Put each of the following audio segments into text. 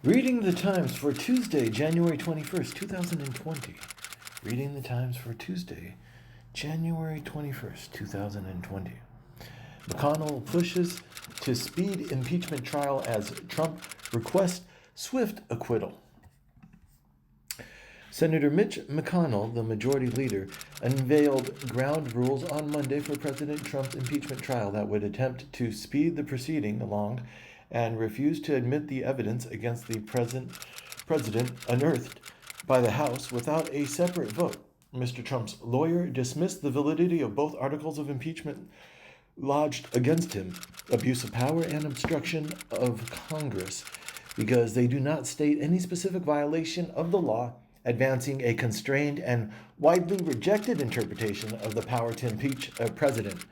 Reading the Times for Tuesday, January 21st, 2020. Reading the Times for Tuesday, January 21st, 2020. McConnell pushes to speed impeachment trial as Trump requests swift acquittal. Senator Mitch McConnell, the majority leader, unveiled ground rules on Monday for President Trump's impeachment trial that would attempt to speed the proceeding along and refused to admit the evidence against the president unearthed by the House without a separate vote. Mr. Trump's lawyer dismissed the validity of both articles of impeachment lodged against him, abuse of power and obstruction of Congress, because they do not state any specific violation of the law, advancing a constrained and widely rejected interpretation of the power to impeach a president.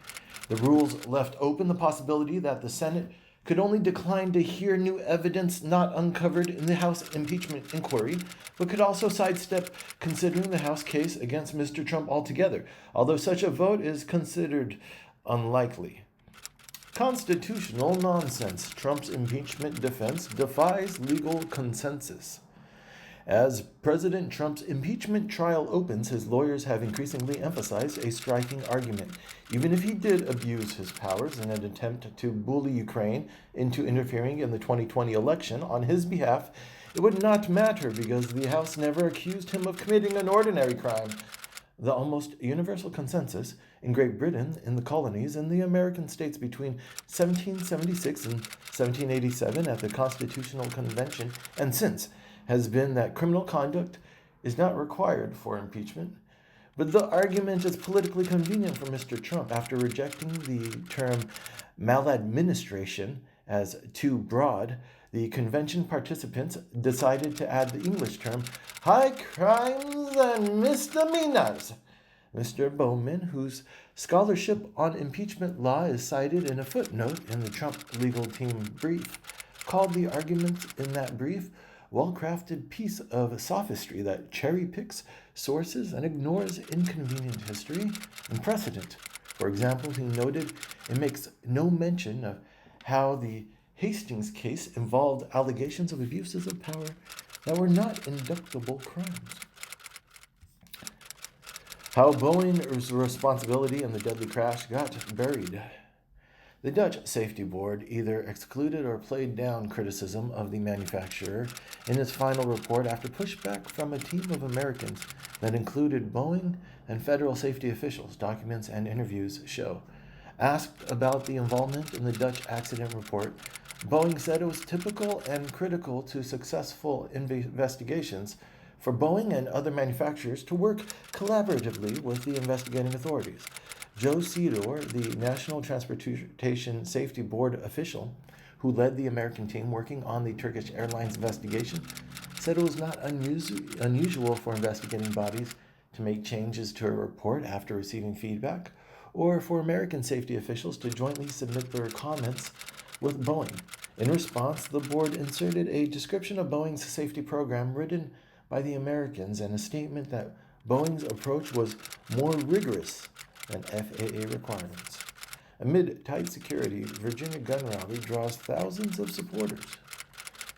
The rules left open the possibility that the Senate could only decline to hear new evidence not uncovered in the House impeachment inquiry, but could also sidestep considering the House case against Mr. Trump altogether, although such a vote is considered unlikely. Constitutional nonsense. Trump's impeachment defense defies legal consensus. As President Trump's impeachment trial opens, his lawyers have increasingly emphasized a striking argument. Even if he did abuse his powers in an attempt to bully Ukraine into interfering in the 2020 election on his behalf, it would not matter because the House never accused him of committing an ordinary crime. The almost universal consensus in Great Britain, in the colonies, and the American states between 1776 and 1787 at the Constitutional Convention, and since, has been that criminal conduct is not required for impeachment. But the argument is politically convenient for Mr. Trump after rejecting the term maladministration as too broad. The convention participants decided to add the English term high crimes and misdemeanors. Mr. Bowman, whose scholarship on impeachment law is cited in a footnote in the Trump legal team brief, called the arguments in that brief well-crafted piece of sophistry that cherry-picks sources and ignores inconvenient history and precedent. For example, he noted it makes no mention of how the Hastings case involved allegations of abuses of power that were not indictable crimes. How Boeing's responsibility in the deadly crash got buried. The Dutch Safety Board either excluded or played down criticism of the manufacturer in its final report after pushback from a team of Americans that included Boeing and federal safety officials, documents and interviews show. Asked about the involvement in the Dutch accident report, Boeing said it was typical and critical to successful investigations for Boeing and other manufacturers to work collaboratively with the investigating authorities. Joe Sidor, the National Transportation Safety Board official who led the American team working on the Turkish Airlines investigation, said it was not unusual for investigating bodies to make changes to a report after receiving feedback, or for American safety officials to jointly submit their comments with Boeing. In response, the board inserted a description of Boeing's safety program written by the Americans and a statement that Boeing's approach was more rigorous than FAA requirements. Amid tight security, Virginia gun rally draws thousands of supporters.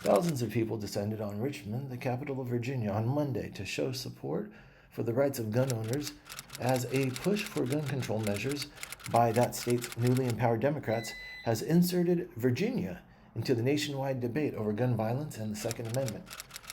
Thousands of people descended on Richmond, the capital of Virginia, on Monday to show support for the rights of gun owners as a push for gun control measures by that state's newly empowered Democrats has inserted Virginia into the nationwide debate over gun violence and the Second Amendment.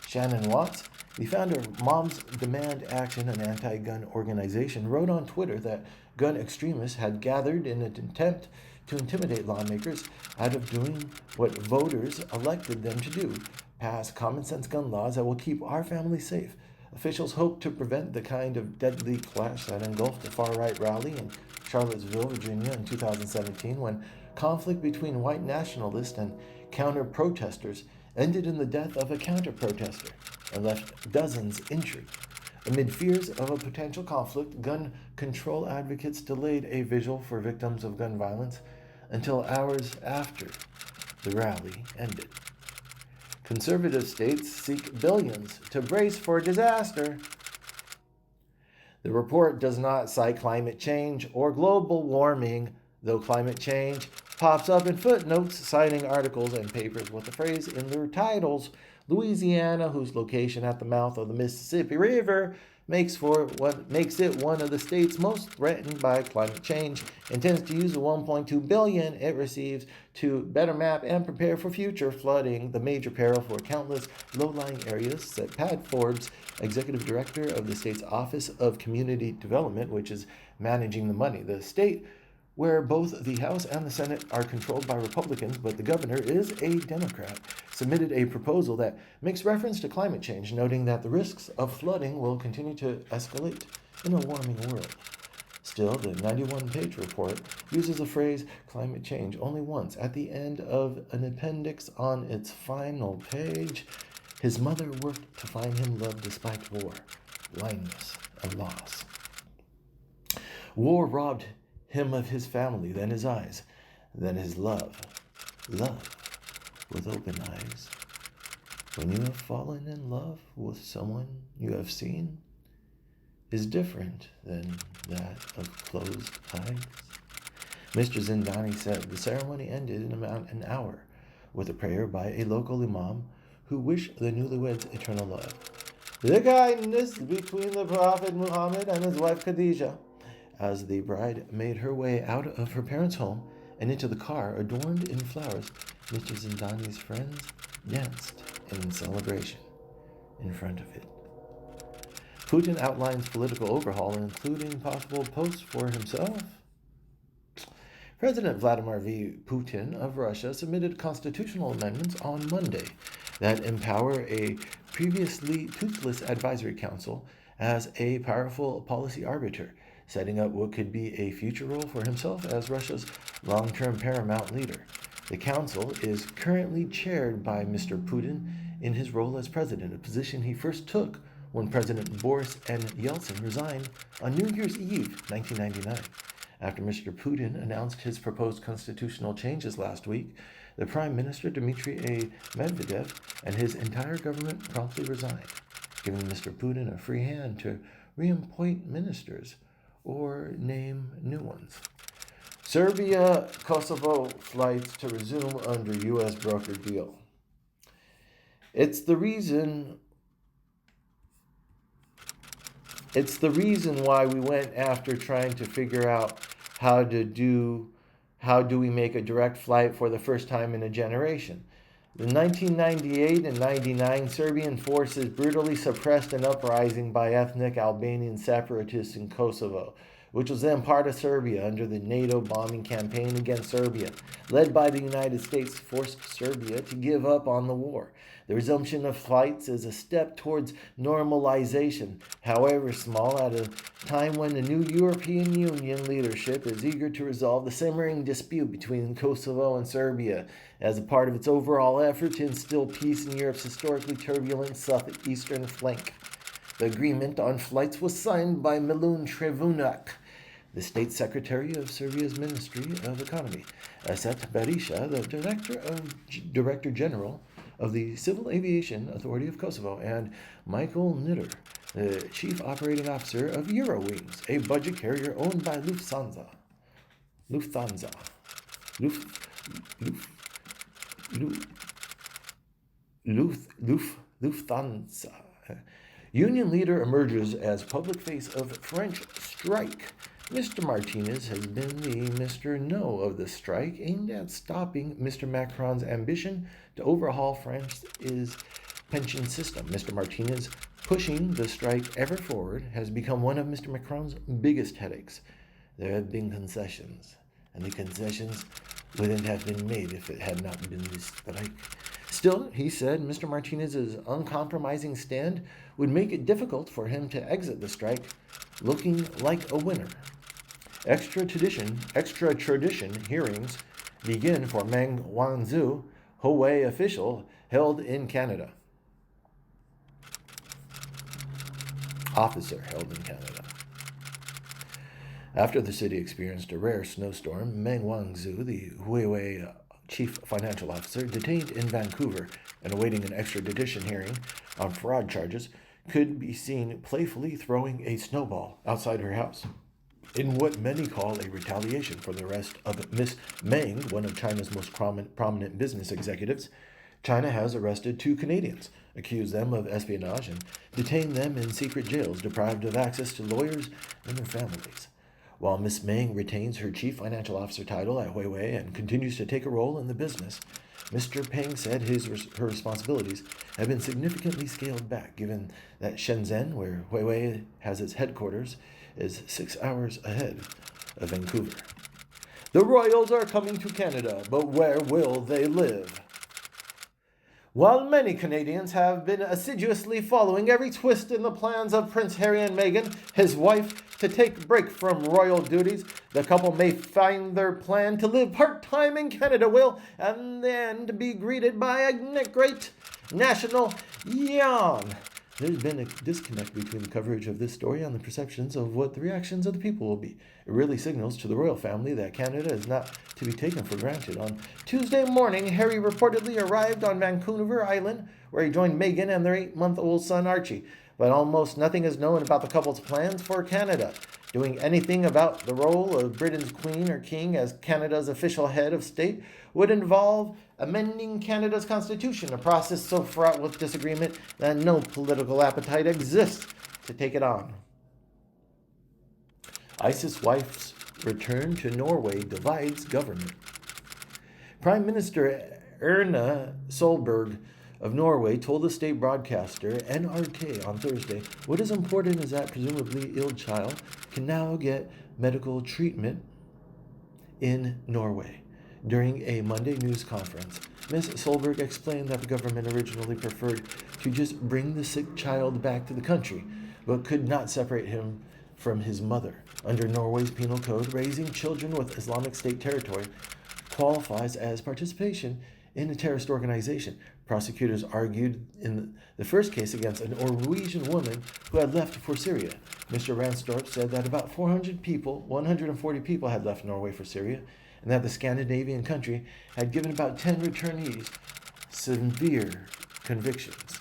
Shannon Watts, the founder of Moms Demand Action, an anti-gun organization, wrote on Twitter that gun extremists had gathered in an attempt to intimidate lawmakers out of doing what voters elected them to do, pass common-sense gun laws that will keep our families safe. Officials hope to prevent the kind of deadly clash that engulfed the far-right rally in Charlottesville, Virginia in 2017, when conflict between white nationalists and counter-protesters ended in the death of a counter-protester and left dozens injured. Amid fears of a potential conflict, gun control advocates delayed a vigil for victims of gun violence until hours after the rally ended. Conservative states seek billions to brace for disaster. The report does not cite climate change or global warming, though climate change pops up in footnotes citing articles and papers with the phrase in their titles. Louisiana, whose location at the mouth of the Mississippi River makes it one of the states most threatened by climate change, intends to use the $1.2 billion it receives to better map and prepare for future flooding, the major peril for countless low-lying areas, said Pat Forbes, executive director of the state's Office of Community Development, which is managing the money. The state, where both the House and the Senate are controlled by Republicans, but the governor is a Democrat, submitted a proposal that makes reference to climate change, noting that the risks of flooding will continue to escalate in a warming world. Still, the 91-page report uses the phrase climate change only once at the end of an appendix on its final page. His mother worked to find him love despite war, blindness, and loss. War robbed him of his family, then his eyes, then his love. Love with open eyes. When you have fallen in love with someone you have seen, is different than that of closed eyes. Mr. Zindani said the ceremony ended in about an hour with a prayer by a local imam who wished the newlyweds eternal love. The kindness between the Prophet Muhammad and his wife Khadijah, as the bride made her way out of her parents' home and into the car adorned in flowers, Mr. Zindani's friends danced in celebration in front of it. Putin outlines political overhaul, including possible posts for himself. President Vladimir Putin of Russia submitted constitutional amendments on Monday that empower a previously toothless advisory council as a powerful policy arbiter, setting up what could be a future role for himself as Russia's long-term paramount leader. The council is currently chaired by Mr. Putin in his role as president, a position he first took when President Boris Yeltsin resigned on New Year's Eve, 1999. After Mr. Putin announced his proposed constitutional changes last week, the Prime Minister Dmitry Medvedev and his entire government promptly resigned, giving Mr. Putin a free hand to reappoint ministers or name new ones. Serbia-Kosovo flights to resume under U.S. broker deal. It's the reason why we went after trying to figure out how do we make a direct flight for the first time in a generation. In 1998 and 99, Serbian forces brutally suppressed an uprising by ethnic Albanian separatists in Kosovo, which was then part of Serbia under the NATO bombing campaign against Serbia, led by the United States, forced Serbia to give up on the war. The resumption of flights is a step towards normalization, however small, at a time when the new European Union leadership is eager to resolve the simmering dispute between Kosovo and Serbia as a part of its overall effort to instill peace in Europe's historically turbulent southeastern flank. The agreement on flights was signed by Milun Trevunac, the State Secretary of Serbia's Ministry of Economy, Asset Berisha, the Director General of the Civil Aviation Authority of Kosovo, and Michael Nitter, the Chief Operating Officer of Eurowings, a budget carrier owned by Lufthansa. Union leader emerges as public face of French strike. Mr. Martinez has been the Mr. No of the strike, aimed at stopping Mr. Macron's ambition to overhaul France's pension system. Mr. Martinez, pushing the strike ever forward, has become one of Mr. Macron's biggest headaches. There have been concessions, and the concessions wouldn't have been made if it had not been the strike. Still, he said, Mr. Martinez's uncompromising stand would make it difficult for him to exit the strike looking like a winner. Extradition hearings begin for Meng Wanzhou, Huawei official officer held in Canada. After the city experienced a rare snowstorm, Meng Wanzhou, the Huawei chief financial officer, detained in Vancouver and awaiting an extradition hearing on fraud charges, could be seen playfully throwing a snowball outside her house in what many call a retaliation for the arrest of Miss Meng, one of China's most prominent business executives. China has arrested 2 Canadians, accused them of espionage, and detained them in secret jails, deprived of access to lawyers and their families. While Miss Meng retains her chief financial officer title at Huawei and continues to take a role in the business, Mr. Peng said her responsibilities have been significantly scaled back, given that Shenzhen, where Huawei has its headquarters, is 6 hours ahead of Vancouver. The royals are coming to Canada, but where will they live? While many Canadians have been assiduously following every twist in the plans of Prince Harry and Meghan, his wife, to take a break from royal duties, the couple may find their plan to live part-time in Canada will, and then be greeted by a great national yawn. There's been a disconnect between the coverage of this story and the perceptions of what the reactions of the people will be. It really signals to the royal family that Canada is not to be taken for granted. On Tuesday morning, Harry reportedly arrived on Vancouver Island, where he joined Meghan and their 8-month-old son Archie. But almost nothing is known about the couple's plans for Canada. Doing anything about the role of Britain's Queen or King as Canada's official head of state would involve amending Canada's constitution, a process so fraught with disagreement that no political appetite exists to take it on. ISIS wife's return to Norway divides government. Prime Minister Erna Solberg of Norway told the state broadcaster NRK on Thursday, what is important is that presumably ill child can now get medical treatment in Norway. During a Monday news conference, Ms. Solberg explained that the government originally preferred to just bring the sick child back to the country, but could not separate him from his mother. Under Norway's penal code, raising children with Islamic State territory qualifies as participation in a terrorist organization. Prosecutors argued in the first case against a Norwegian woman who had left for Syria. Mr. Ranstorp said that about 140 people had left Norway for Syria, and that the Scandinavian country had given about 10 returnees severe convictions.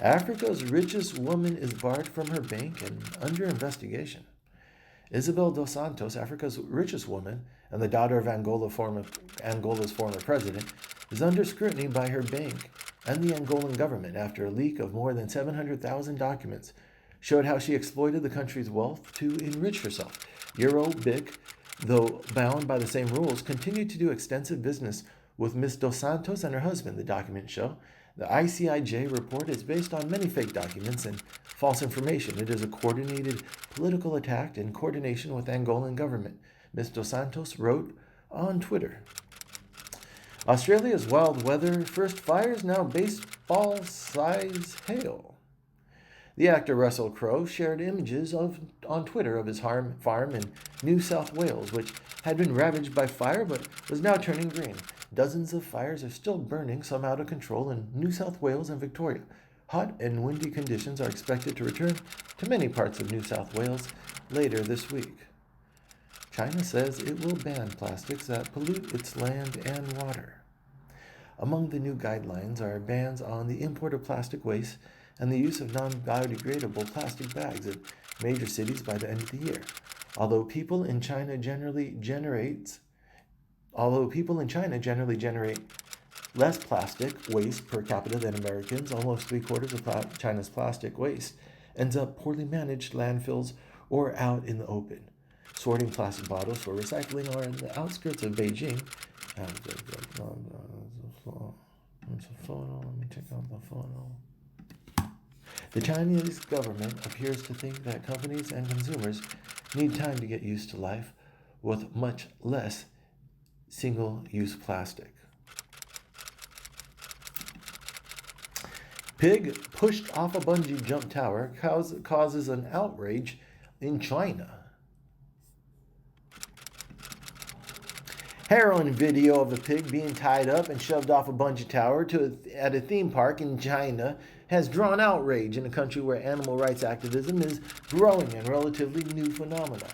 Africa's richest woman is barred from her bank and under investigation. Isabel dos Santos, Africa's richest woman and the daughter of Angola's former president, is under scrutiny by her bank and the Angolan government after a leak of more than 700,000 documents showed how she exploited the country's wealth to enrich herself. Eurobic, though bound by the same rules, continued to do extensive business with Ms. dos Santos and her husband, the documents show. The ICIJ report is based on many fake documents and false information. It is a coordinated political attack in coordination with Angolan government, Ms. dos Santos wrote on Twitter. Australia's wild weather, first fires, now baseball-size hail. The actor Russell Crowe shared images on Twitter of his farm in New South Wales, which had been ravaged by fire but was now turning green. Dozens of fires are still burning, some out of control, in New South Wales and Victoria. Hot and windy conditions are expected to return to many parts of New South Wales later this week. China says it will ban plastics that pollute its land and water. Among the new guidelines are bans on the import of plastic waste and the use of non-biodegradable plastic bags in major cities by the end of the year. Although people in China generally generate less plastic waste per capita than Americans, almost 3/4 of China's plastic waste ends up poorly managed landfills or out in the open. Sorting plastic bottles for recycling are in the outskirts of Beijing. Let me check out the photo. The Chinese government appears to think that companies and consumers need time to get used to life with much less single-use plastic. Pig pushed off a bungee jump tower causes an outrage in China. Harrowing video of a pig being tied up and shoved off a bungee tower at a theme park in China has drawn outrage in a country where animal rights activism is growing and relatively new phenomena.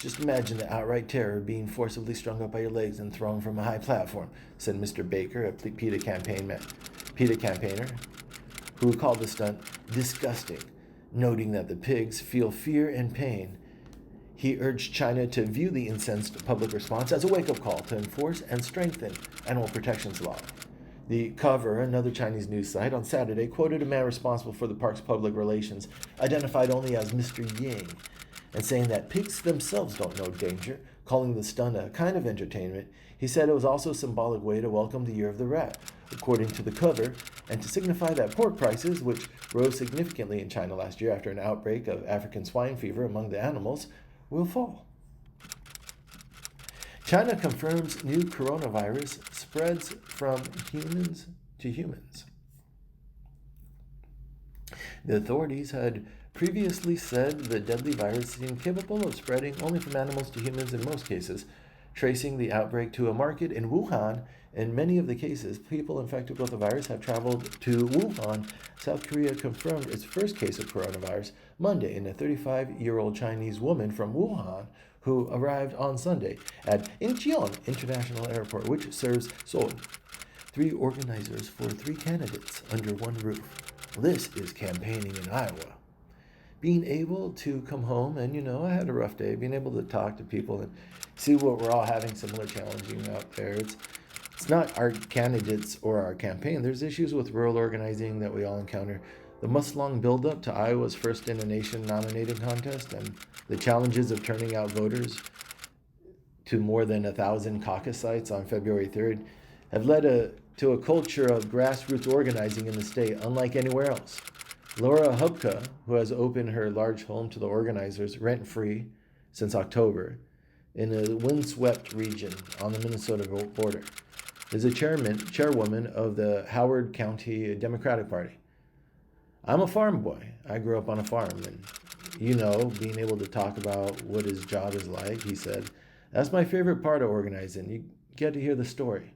Just imagine the outright terror of being forcibly strung up by your legs and thrown from a high platform, said Mr. Baker, a PETA campaigner, who called the stunt disgusting, noting that the pigs feel fear and pain. He urged China to view the incensed public response as a wake-up call to enforce and strengthen animal protections law. The Cover, another Chinese news site, on Saturday quoted a man responsible for the park's public relations, identified only as Mr. Yang, and saying that pigs themselves don't know danger, calling the stunt a kind of entertainment. He said it was also a symbolic way to welcome the Year of the Rat, according to the Cover, and to signify that pork prices, which rose significantly in China last year after an outbreak of African swine fever among the animals, will fall. China confirms new coronavirus spreads from humans to humans. The authorities had previously said the deadly virus seemed capable of spreading only from animals to humans in most cases, tracing the outbreak to a market in Wuhan. In many of the cases, people infected with the virus have traveled to Wuhan. South Korea confirmed its first case of coronavirus Monday in a 35-year-old Chinese woman from Wuhan who arrived on Sunday at Incheon International Airport, which serves Seoul. 3 organizers for 3 candidates under one roof. This is campaigning in Iowa. Being able to come home, and I had a rough day, being able to talk to people and see what we're all having similar challenging out there. It's not our candidates or our campaign. There's issues with rural organizing that we all encounter. The month-long build-up to Iowa's first in a nation nominating contest and the challenges of turning out voters to more than 1,000 caucus sites on February 3rd have led to a culture of grassroots organizing in the state unlike anywhere else. Laura Hubka, who has opened her large home to the organizers rent-free since October in a windswept region on the Minnesota border, is a chairwoman of the Howard County Democratic Party. I'm a farm boy. I grew up on a farm, and being able to talk about what his job is like, he said, that's my favorite part of organizing. You get to hear the story.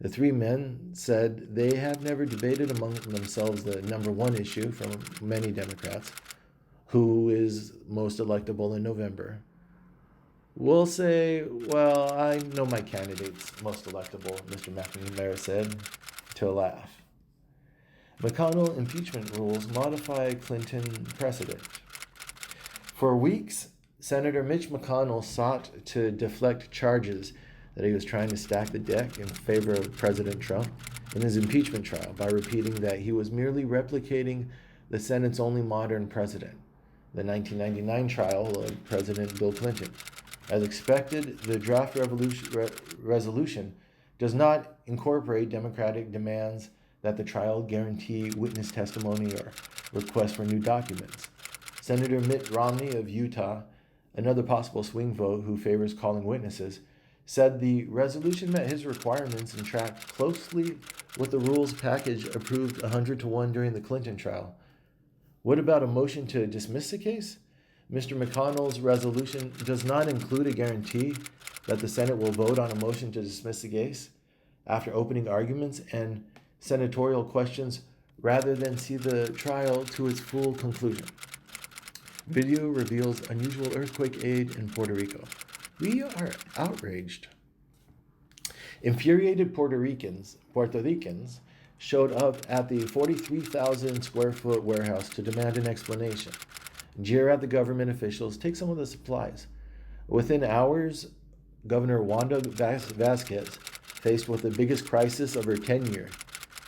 The 3 men said they have never debated among themselves the number one issue from many Democrats, who is most electable in November. We'll say, well, I know my candidate's most electable, Mr. McNamara said, to a laugh. McConnell impeachment rules modify Clinton precedent. For weeks, Senator Mitch McConnell sought to deflect charges that he was trying to stack the deck in favor of President Trump in his impeachment trial by repeating that he was merely replicating the Senate's only modern precedent, the 1999 trial of President Bill Clinton. As expected, the draft resolution does not incorporate Democratic demands that the trial guarantee witness testimony or request for new documents. Senator Mitt Romney of Utah, another possible swing vote who favors calling witnesses, said the resolution met his requirements and tracked closely with the rules package approved 100-1 during the Clinton trial. What about a motion to dismiss the case? Mr. McConnell's resolution does not include a guarantee that the Senate will vote on a motion to dismiss the case after opening arguments and senatorial questions rather than see the trial to its full conclusion. Video reveals unusual earthquake aid in Puerto Rico. We are outraged. Infuriated Puerto Ricans showed up at the 43,000 square foot warehouse to demand an explanation. Jeer at the government officials, take some of the supplies. Within hours, Governor Wanda Vasquez, faced with the biggest crisis of her tenure,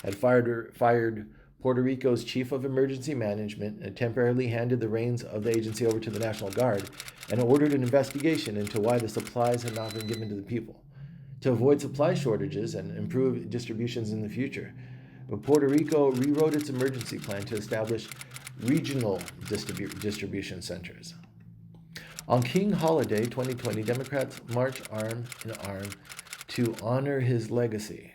had fired Puerto Rico's chief of emergency management and temporarily handed the reins of the agency over to the National Guard and ordered an investigation into why the supplies had not been given to the people. To avoid supply shortages and improve distributions in the future, Puerto Rico rewrote its emergency plan to establish regional distribution centers. On King Holiday 2020, Democrats march arm in arm to honor his legacy.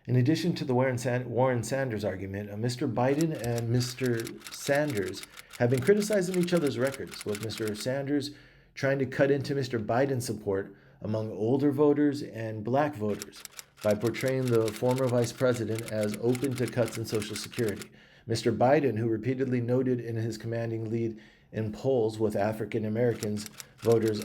In addition to the Warren Sanders argument, Mr. Biden and Mr. Sanders have been criticizing each other's records, with Mr. Sanders trying to cut into Mr. Biden's support among older voters and black voters by portraying the former vice president as open to cuts in Social Security. Mr. Biden, who repeatedly noted in his commanding lead in polls with African Americans voters.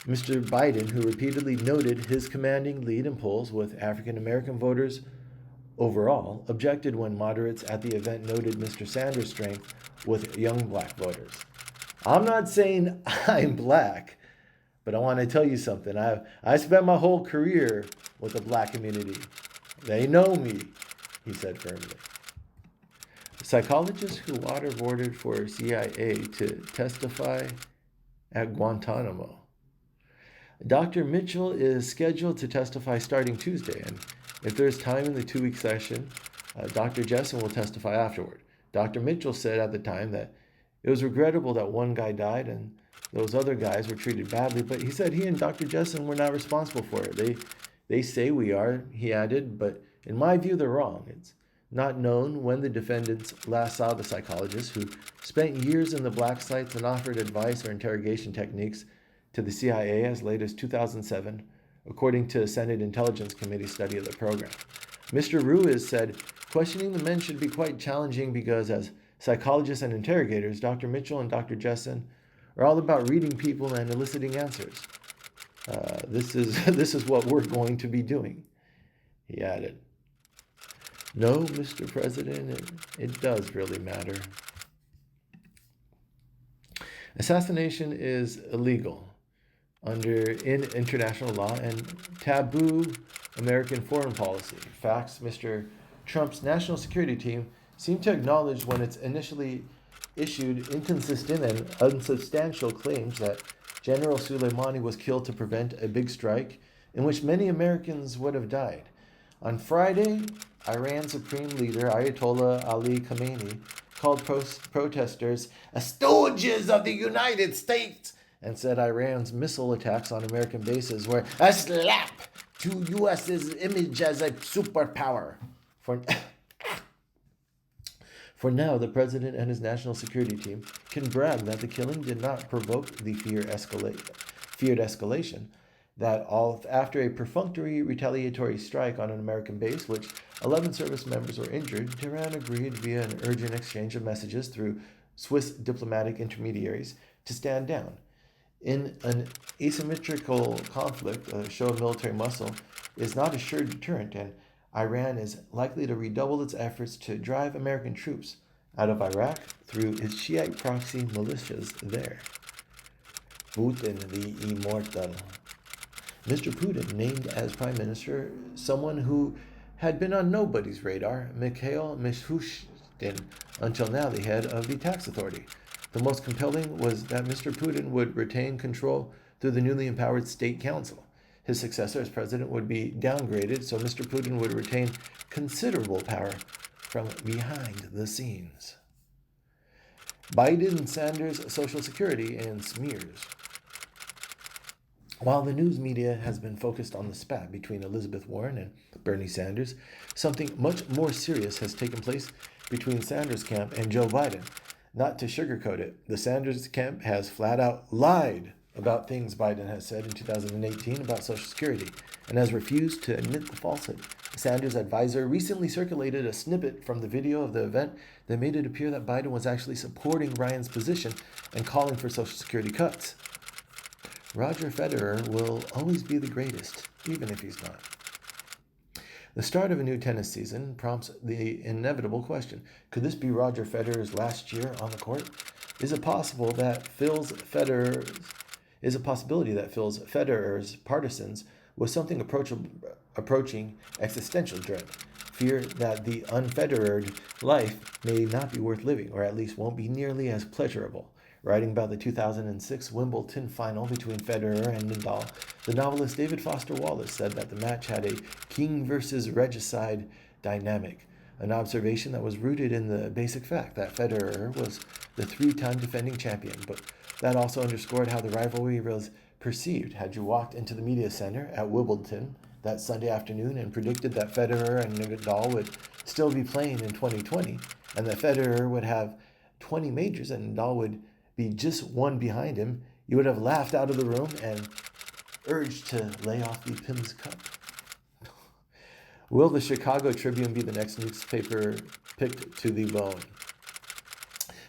Mr. Biden, who repeatedly noted his commanding lead in polls with African American voters overall, objected when moderates at the event noted Mr. Sanders' strength with young black voters. I'm not saying I'm black, but I want to tell you something. I spent my whole career with the black community. They know me, he said firmly. Psychologists who waterboarded for CIA to testify at Guantanamo. Dr. Mitchell is scheduled to testify starting Tuesday, and if there's time in the 2-week session, Dr. Jessen will testify afterward. Dr. Mitchell said at the time that it was regrettable that one guy died and those other guys were treated badly, but he said he and Dr. Jessen were not responsible for it. They say we are, he added, but in my view, they're wrong. It's not known when the defendants last saw the psychologist who spent years in the black sites and offered advice or interrogation techniques to the CIA as late as 2007, according to a Senate Intelligence Committee study of the program. Mr. Ruiz said, questioning the men should be quite challenging because as psychologists and interrogators, Dr. Mitchell and Dr. Jessen are all about reading people and eliciting answers. This is what we're going to be doing, he added. No, Mr. President, it does really matter. Assassination is illegal in international law and taboo American foreign policy. Facts Mr. Trump's national security team seemed to acknowledge when it's initially issued inconsistent and unsubstantial claims that General Soleimani was killed to prevent a big strike in which many Americans would have died. On Friday, Iran Supreme Leader Ayatollah Ali Khamenei called protesters stooges of the United States and said Iran's missile attacks on American bases were a slap to U.S.'s image as a superpower. For now, the president and his national security team can brag that the killing did not provoke the feared escalation, that after a perfunctory retaliatory strike on an American base, which 11 service members were injured, Tehran agreed via an urgent exchange of messages through Swiss diplomatic intermediaries to stand down. In an asymmetrical conflict, a show of military muscle is not a sure deterrent, and Iran is likely to redouble its efforts to drive American troops out of Iraq through its Shiite proxy militias there. Putin the immortal. Mr. Putin named as prime minister someone who had been on nobody's radar, Mikhail Mishustin, until now the head of the tax authority. The most compelling was that Mr. Putin would retain control through the newly empowered State Council. His successor as president would be downgraded, so Mr. Putin would retain considerable power from behind the scenes. Biden-Sanders Social Security and smears. While the news media has been focused on the spat between Elizabeth Warren and Bernie Sanders, something much more serious has taken place between Sanders' camp and Joe Biden. Not to sugarcoat it, the Sanders camp has flat out lied about things Biden has said in 2018 about Social Security and has refused to admit the falsehood. Sanders' advisor recently circulated a snippet from the video of the event that made it appear that Biden was actually supporting Ryan's position and calling for Social Security cuts. Roger Federer will always be the greatest, even if he's not. The start of a new tennis season prompts the inevitable question: could this be Roger Federer's last year on the court? Is it possible that Phil's Federer's partisans with something approaching existential dread, fear that the unfederered life may not be worth living, or at least won't be nearly as pleasurable? Writing about the 2006 Wimbledon final between Federer and Nadal, the novelist David Foster Wallace said that the match had a king versus regicide dynamic, an observation that was rooted in the basic fact that Federer was the 3-time defending champion, but that also underscored how the rivalry was perceived. Had you walked into the media center at Wimbledon that Sunday afternoon and predicted that Federer and Nadal would still be playing in 2020, and that Federer would have 20 majors and Nadal would be just one behind him, you would have laughed out of the room and urged to lay off the Pimm's Cup. Will the Chicago Tribune be the next newspaper picked to the bone?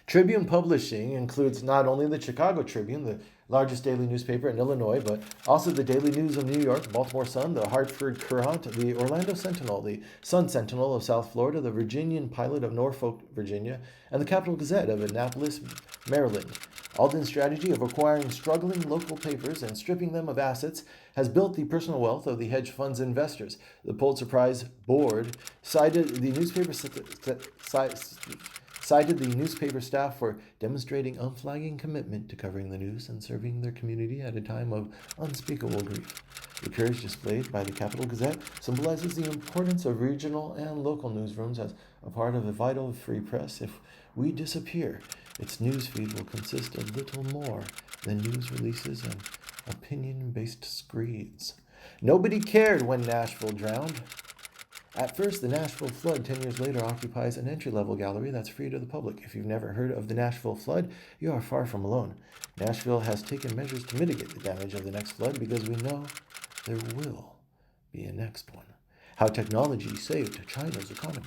Tribune Publishing includes not only the Chicago Tribune, the largest daily newspaper in Illinois, but also the Daily News of New York, Baltimore Sun, the Hartford Courant, the Orlando Sentinel, the Sun Sentinel of South Florida, the Virginian Pilot of Norfolk, Virginia, and the Capital Gazette of Annapolis, Maryland. Alden's strategy of acquiring struggling local papers and stripping them of assets has built the personal wealth of the hedge fund's investors. The Pulitzer Prize board cited the newspaper staff for demonstrating unflagging commitment to covering the news and serving their community at a time of unspeakable grief. The courage displayed by the Capital Gazette symbolizes the importance of regional and local newsrooms as a part of a vital free press. If we disappear, its newsfeed will consist of little more than news releases and opinion-based screeds. Nobody cared when Nashville drowned. At first, the Nashville flood 10 years later occupies an entry-level gallery that's free to the public. If you've never heard of the Nashville flood, you are far from alone. Nashville has taken measures to mitigate the damage of the next flood because we know there will be a next one. How technology saved China's economy.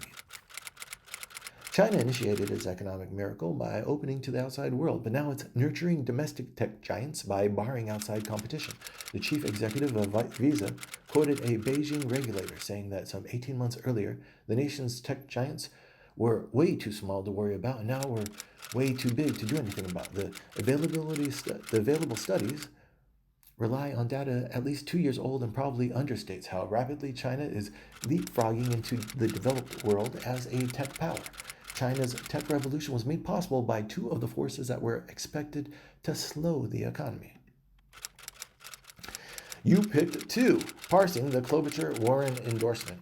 China initiated its economic miracle by opening to the outside world, but now it's nurturing domestic tech giants by barring outside competition. The chief executive of Visa quoted a Beijing regulator saying that some 18 months earlier, the nation's tech giants were way too small to worry about, and now we're way too big to do anything about. The available studies rely on data at least 2 years old and probably understates how rapidly China is leapfrogging into the developed world as a tech power. China's tech revolution was made possible by two of the forces that were expected to slow the economy. You picked two, parsing the Klobuchar-Warren endorsement.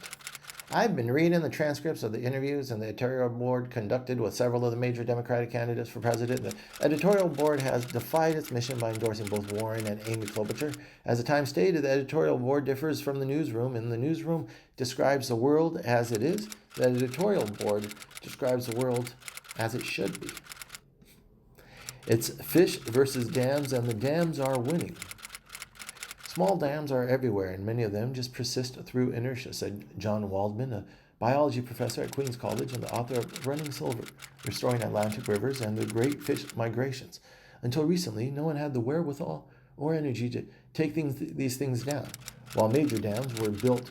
I've been reading the transcripts of the interviews and the editorial board conducted with several of the major Democratic candidates for president. The editorial board has defied its mission by endorsing both Warren and Amy Klobuchar. As the Times stated, the editorial board differs from the newsroom, and the newsroom describes the world as it is. The editorial board describes the world as it should be. It's fish versus dams, and the dams are winning. Small dams are everywhere, and many of them just persist through inertia, said John Waldman, a biology professor at Queens College and the author of Running Silver, Restoring Atlantic Rivers and the Great Fish Migrations. Until recently, no one had the wherewithal or energy to take these things down, while major dams were built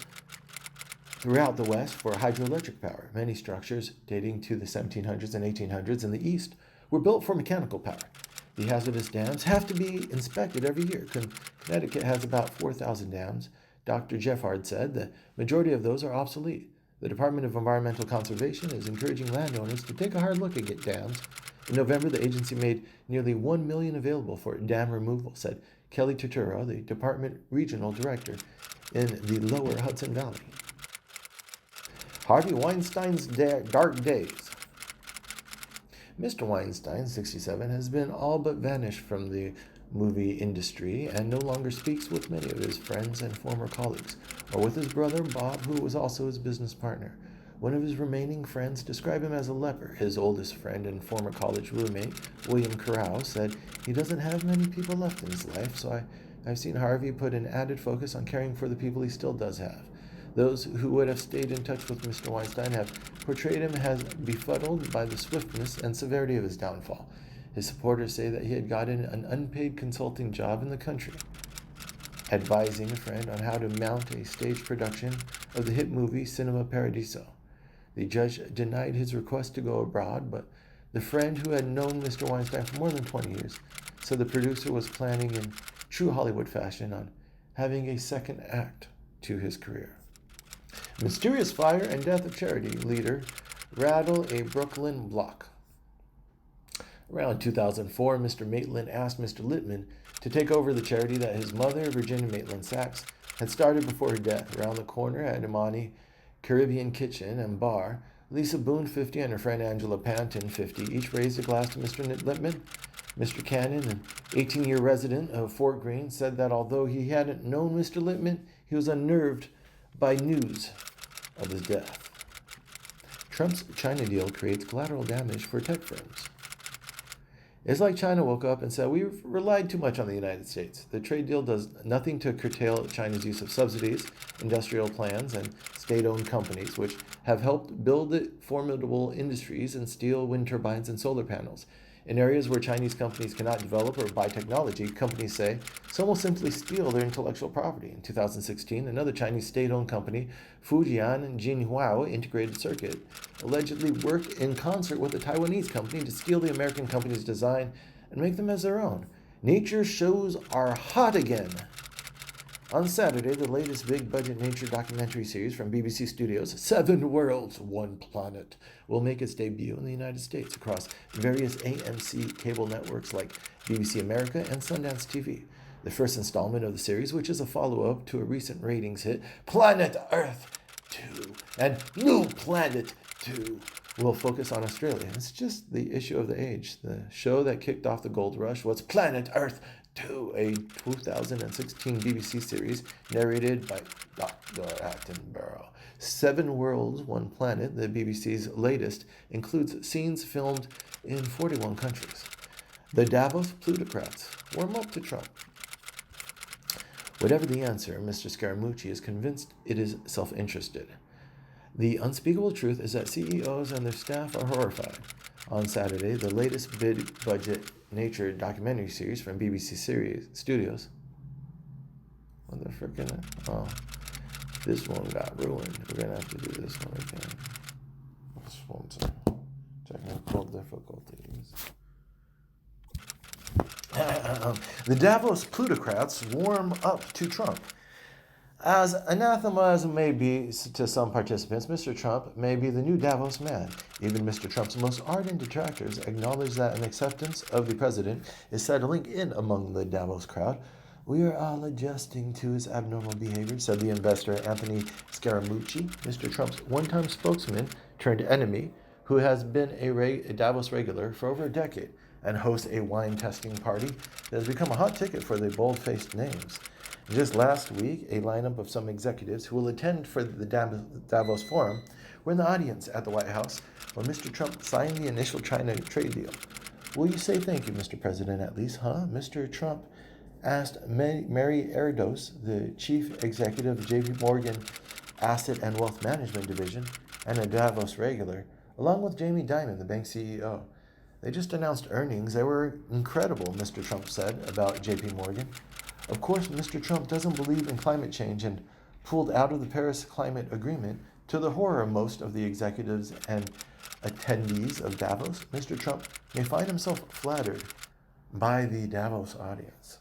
throughout the West for hydroelectric power. Many structures dating to the 1700s and 1800s in the East were built for mechanical power. The hazardous dams have to be inspected every year. Connecticut has about 4,000 dams. Dr. Jeffard said the majority of those are obsolete. The Department of Environmental Conservation is encouraging landowners to take a hard look at dams. In November, the agency made nearly $1 million available for dam removal, said Kelly Turturro, the department regional director in the lower Hudson Valley. Harvey Weinstein's dark days. Mr. Weinstein, 67, has been all but vanished from the movie industry and no longer speaks with many of his friends and former colleagues, or with his brother Bob, who was also his business partner. One of his remaining friends described him as a leper. His oldest friend and former college roommate, William Corral, said he doesn't have many people left in his life, so I've seen Harvey put an added focus on caring for the people he still does have. Those who would have stayed in touch with Mr. Weinstein have portrayed him as befuddled by the swiftness and severity of his downfall. His supporters say that he had gotten an unpaid consulting job in the country, advising a friend on how to mount a stage production of the hit movie Cinema Paradiso. The judge denied his request to go abroad, but the friend who had known Mr. Weinstein for more than 20 years said the producer was planning in true Hollywood fashion on having a second act to his career. Mysterious fire and death of charity leader rattle a Brooklyn block. Around 2004, Mr. Maitland asked Mr. Littman to take over the charity that his mother, Virginia Maitland Sachs, had started before her death. Around the corner at Imani Caribbean Kitchen and Bar, Lisa Boone, 50, and her friend Angela Panton, 50, each raised a glass to Mr. Littman. Mr. Cannon, an 18-year resident of Fort Greene, said that although he hadn't known Mr. Littman, he was unnerved by news of his death. Trump's China deal creates collateral damage for tech firms. It's like China woke up and said, we've relied too much on the United States. The trade deal does nothing to curtail China's use of subsidies, industrial plans, and state-owned companies, which have helped build formidable industries in steel, wind turbines, and solar panels. In areas where Chinese companies cannot develop or buy technology, companies say some will simply steal their intellectual property. In 2016, another Chinese state-owned company, Fujian Jinhua Integrated Circuit, allegedly worked in concert with a Taiwanese company to steal the American company's design and make them as their own. Nature shows are hot again. On Saturday, the latest big-budget nature documentary series from BBC Studios, 7 Worlds, 1 Planet, will make its debut in the United States across various AMC cable networks like BBC America and Sundance TV. The first installment of the series, which is a follow-up to a recent ratings hit, Planet Earth 2 and New Planet 2, will focus on Australia. It's just the issue of the age. The show that kicked off the gold rush was Planet Earth 2, a 2016 BBC series narrated by Dr. Attenborough. 7 Worlds, 1 Planet, the BBC's latest, includes scenes filmed in 41 countries. The Davos plutocrats warm up to Trump. Whatever the answer, Mr. Scaramucci is convinced it is self-interested. The unspeakable truth is that CEOs and their staff are horrified. On Saturday, the latest big-budget nature documentary series from BBC Studios. What the frickin'? Oh, this one got ruined. We're gonna have to do this one again. This one's technical difficulties. The Davos plutocrats warm up to Trump. As anathema as it may be to some participants, Mr. Trump may be the new Davos man. Even Mr. Trump's most ardent detractors acknowledge that an acceptance of the president is settling in among the Davos crowd. We are all adjusting to his abnormal behavior, said the investor Anthony Scaramucci, Mr. Trump's one-time spokesman turned enemy, who has been a Davos regular for over a decade and hosts a wine testing party that has become a hot ticket for the bold-faced names. Just last week, a lineup of some executives who will attend for the Davos Forum were in the audience at the White House when Mr. Trump signed the initial China trade deal. Will you say thank you, Mr. President, at least, huh? Mr. Trump asked Mary Erdos, the chief executive of JP Morgan Asset and Wealth Management Division and a Davos regular, along with Jamie Dimon, the bank CEO. They just announced earnings. They were incredible, Mr. Trump said about JP Morgan. Of course, Mr. Trump doesn't believe in climate change and pulled out of the Paris Climate Agreement, to the horror of most of the executives and attendees of Davos. Mr. Trump may find himself flattered by the Davos audience.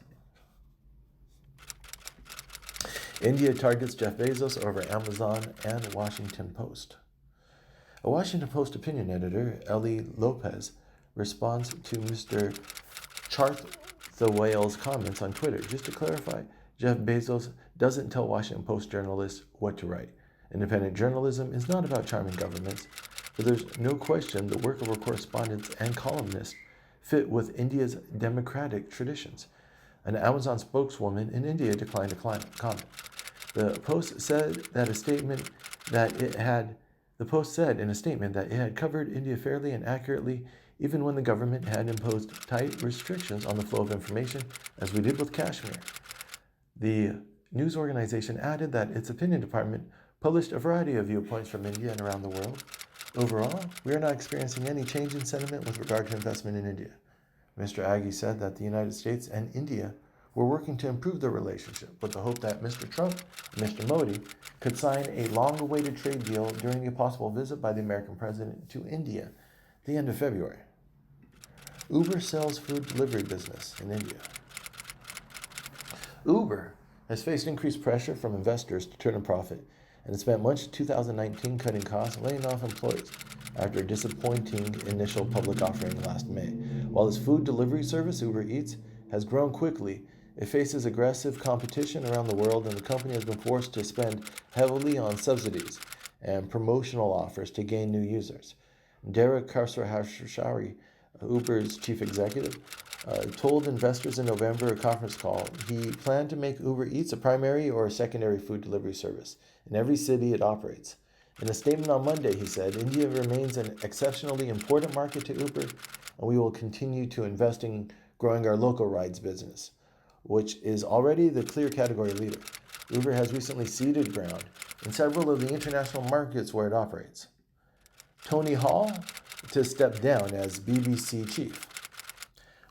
India targets Jeff Bezos over Amazon and Washington Post. A Washington Post opinion editor, Ellie Lopez, responds to Mr. Charthawale's comments on Twitter. Just to clarify, Jeff Bezos doesn't tell Washington Post journalists what to write. Independent journalism is not about charming governments, but there's no question the work of our correspondents and columnists fit with India's democratic traditions. An Amazon spokeswoman in India declined to comment. The Post said in a statement that it had covered India fairly and accurately, even when the government had imposed tight restrictions on the flow of information, as we did with Kashmir. The news organization added that its opinion department published a variety of viewpoints from India and around the world. Overall, we are not experiencing any change in sentiment with regard to investment in India. Mr. Aggie said that the United States and India were working to improve their relationship with the hope that Mr. Trump and Mr. Modi could sign a long-awaited trade deal during a possible visit by the American president to India at the end of February. Uber sells food delivery business in India. Uber has faced increased pressure from investors to turn a profit, and it spent much of 2019 cutting costs and laying off employees after a disappointing initial public offering last May. While its food delivery service, Uber Eats, has grown quickly, it faces aggressive competition around the world, and the company has been forced to spend heavily on subsidies and promotional offers to gain new users. Derek Khosrowshahi, Uber's chief executive, told investors in November at a conference call he planned to make Uber Eats a primary or a secondary food delivery service in every city it operates. In a statement on Monday, he said, India remains an exceptionally important market to Uber, and we will continue to invest in growing our local rides business, which is already the clear category leader. Uber has recently ceded ground in several of the international markets where it operates. Tony Hall to step down as BBC chief.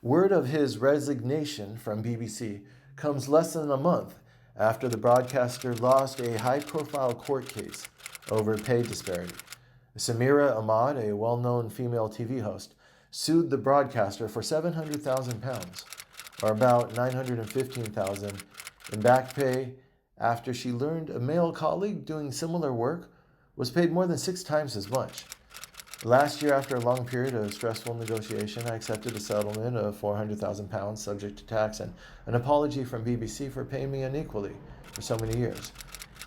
Word of his resignation from BBC comes less than a month after the broadcaster lost a high-profile court case over pay disparity. Samira Ahmad, a well-known female TV host, sued the broadcaster for £700,000, or about $915,000 in back pay after she learned a male colleague doing similar work was paid more than 6 times as much. Last year, after a long period of stressful negotiation, I accepted a settlement of £400,000 subject to tax and an apology from BBC for paying me unequally for so many years,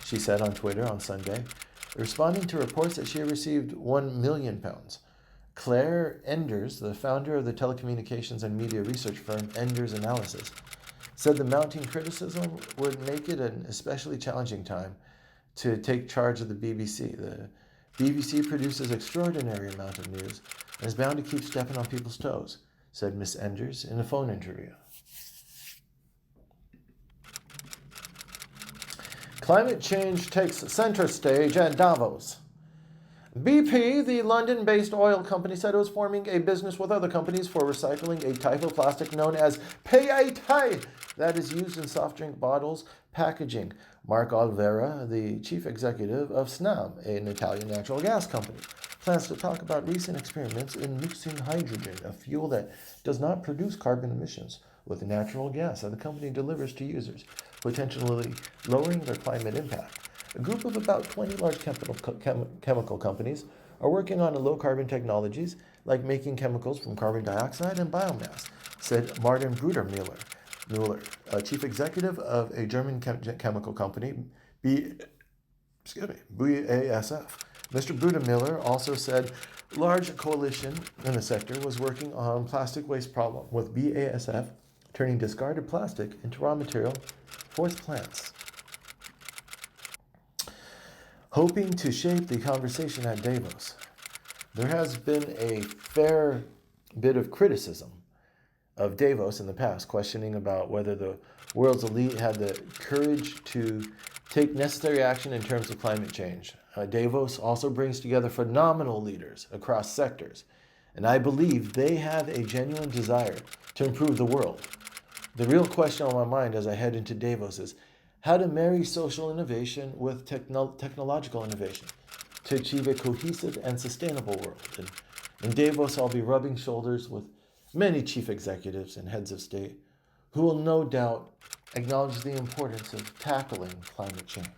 she said on Twitter on Sunday, responding to reports that she had received £1 million. Claire Enders, the founder of the telecommunications and media research firm Enders Analysis, said the mounting criticism would make it an especially challenging time to take charge of the BBC. The BBC produces extraordinary amount of news and is bound to keep stepping on people's toes, said Miss Enders in a phone interview. Climate change takes center stage at Davos. BP, the London-based oil company, said it was forming a business with other companies for recycling a type of plastic known as PET that is used in soft drink bottles packaging. Mark Olvera, the chief executive of Snam, an Italian natural gas company, plans to talk about recent experiments in mixing hydrogen, a fuel that does not produce carbon emissions, with natural gas that the company delivers to users, potentially lowering their climate impact. A group of about 20 large chemical companies are working on low-carbon technologies like making chemicals from carbon dioxide and biomass, said Martin Brudermüller, chief executive of a German chemical company, BASF. Mr. Brudermüller also said a large coalition in the sector was working on plastic waste problem, with BASF turning discarded plastic into raw material for its plants. Hoping to shape the conversation at Davos, there has been a fair bit of criticism of Davos in the past, questioning about whether the world's elite had the courage to take necessary action in terms of climate change. Davos also brings together phenomenal leaders across sectors, and I believe they have a genuine desire to improve the world. The real question on my mind as I head into Davos is how to marry social innovation with technological innovation to achieve a cohesive and sustainable world. And in Davos, I'll be rubbing shoulders with many chief executives and heads of state who will no doubt acknowledge the importance of tackling climate change.